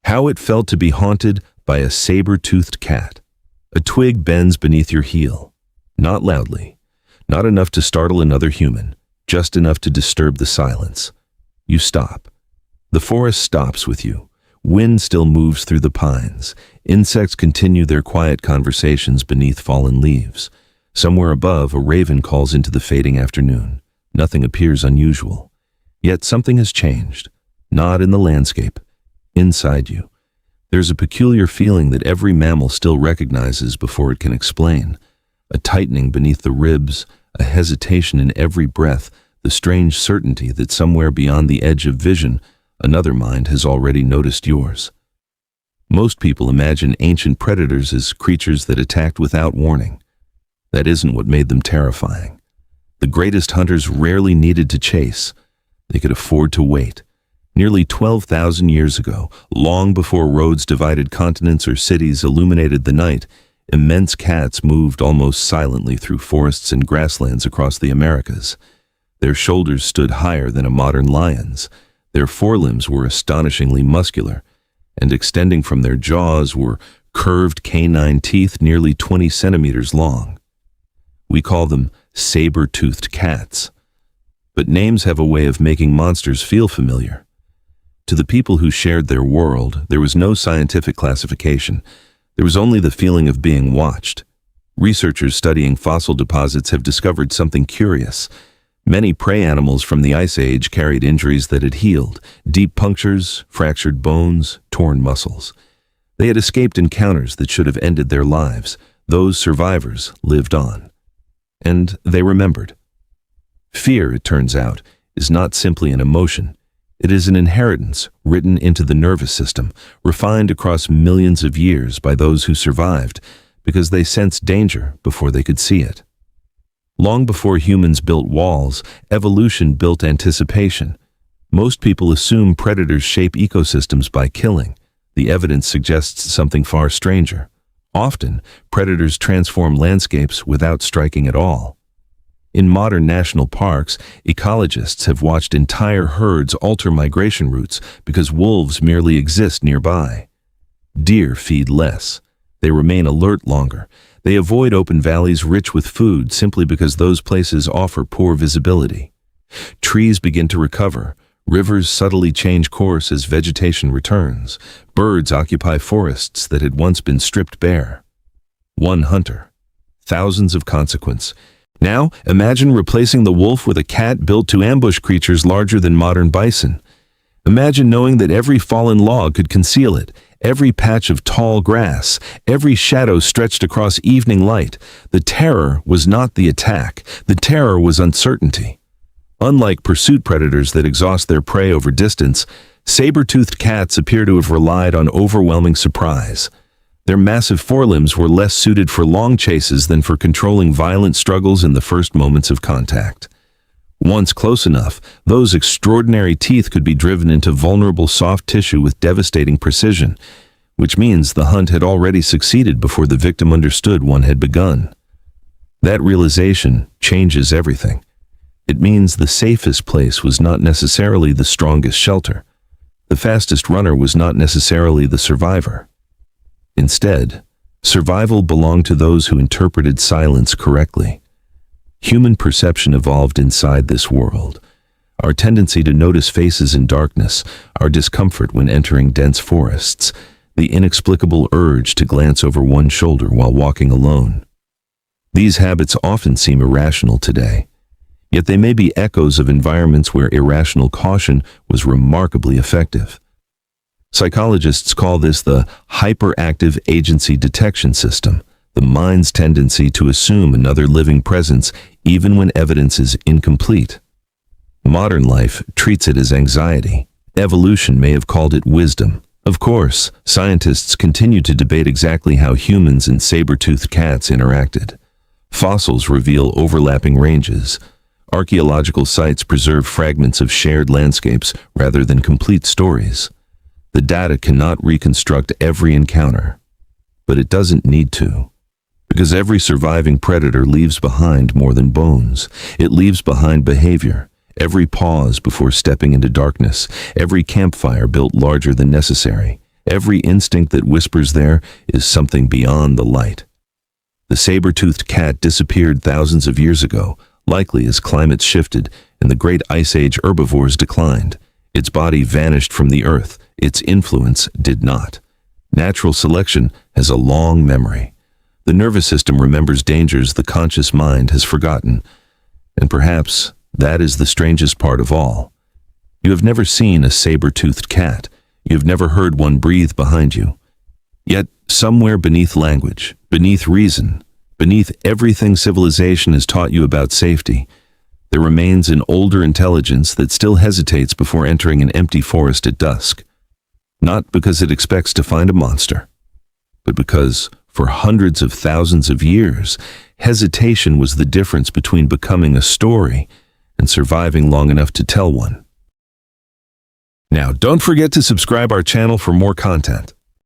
How it felt to be haunted by a saber-toothed cat. A twig bends beneath your heel. Not loudly. Not enough to startle another human. Just enough to disturb the silence. You stop. The forest stops with you. Wind still moves through the pines. Insects continue their quiet conversations beneath fallen leaves. Somewhere above, a raven calls into the fading afternoon. Nothing appears unusual. Yet something has changed. Not in the landscape. Inside you. There's a peculiar feeling that every mammal still recognizes before it can explain. A tightening beneath the ribs, a hesitation in every breath, the strange certainty that somewhere beyond the edge of vision, another mind has already noticed yours. Most people imagine ancient predators as creatures that attacked without warning. That isn't what made them terrifying. The greatest hunters rarely needed to chase. They could afford to wait. Nearly 12,000 years ago, long before roads divided continents or cities illuminated the night, immense cats moved almost silently through forests and grasslands across the Americas. Their shoulders stood higher than a modern lion's. Their forelimbs were astonishingly muscular, and extending from their jaws were curved canine teeth nearly 20 centimeters long. We call them saber-toothed cats. But names have a way of making monsters feel familiar. To the people who shared their world, there was no scientific classification. There was only the feeling of being watched. Researchers studying fossil deposits have discovered something curious. Many prey animals from the Ice Age carried injuries that had healed, deep punctures, fractured bones, torn muscles. They had escaped encounters that should have ended their lives. Those survivors lived on. And they remembered. Fear, it turns out, is not simply an emotion. It is an inheritance written into the nervous system, refined across millions of years by those who survived, because they sensed danger before they could see it. Long before humans built walls, evolution built anticipation. Most people assume predators shape ecosystems by killing. The evidence suggests something far stranger. Often, predators transform landscapes without striking at all. In modern national parks, ecologists have watched entire herds alter migration routes because wolves merely exist nearby. Deer feed less. They remain alert longer. They avoid open valleys rich with food simply because those places offer poor visibility. Trees begin to recover. Rivers subtly change course as vegetation returns. Birds occupy forests that had once been stripped bare. One hunter. Thousands of consequence. Now, imagine replacing the wolf with a cat built to ambush creatures larger than modern bison. Imagine knowing that every fallen log could conceal it, every patch of tall grass, every shadow stretched across evening light. The terror was not the attack. The terror was uncertainty. Unlike pursuit predators that exhaust their prey over distance, saber-toothed cats appear to have relied on overwhelming surprise. Their massive forelimbs were less suited for long chases than for controlling violent struggles in the first moments of contact. Once close enough, those extraordinary teeth could be driven into vulnerable soft tissue with devastating precision, which means the hunt had already succeeded before the victim understood one had begun. That realization changes everything. It means the safest place was not necessarily the strongest shelter. The fastest runner was not necessarily the survivor. Instead, survival belonged to those who interpreted silence correctly. Human perception evolved inside this world. Our tendency to notice faces in darkness, our discomfort when entering dense forests, the inexplicable urge to glance over one shoulder while walking alone. These habits often seem irrational today, yet they may be echoes of environments where irrational caution was remarkably effective. Psychologists call this the hyperactive agency detection system, the mind's tendency to assume another living presence even when evidence is incomplete. Modern life treats it as anxiety. Evolution may have called it wisdom. Of course, scientists continue to debate exactly how humans and saber-toothed cats interacted. Fossils reveal overlapping ranges. Archaeological sites preserve fragments of shared landscapes rather than complete stories. The data cannot reconstruct every encounter, but it doesn't need to. Because every surviving predator leaves behind more than bones. It leaves behind behavior. Every pause before stepping into darkness, every campfire built larger than necessary, Every instinct that whispers there is something beyond the light. The saber-toothed cat disappeared thousands of years ago, likely as climates shifted and the great ice age herbivores declined. Its body vanished from the earth, its influence did not. Natural selection has a long memory. The nervous system remembers dangers the conscious mind has forgotten. And perhaps that is the strangest part of all. You have never seen a saber-toothed cat. You have never heard one breathe behind you. Yet, somewhere beneath language, beneath reason, beneath everything civilization has taught you about safety, there remains an older intelligence that still hesitates before entering an empty forest at dusk. Not because it expects to find a monster, but because, for hundreds of thousands of years, hesitation was the difference between becoming a story and surviving long enough to tell one. Now, don't forget to subscribe our channel for more content.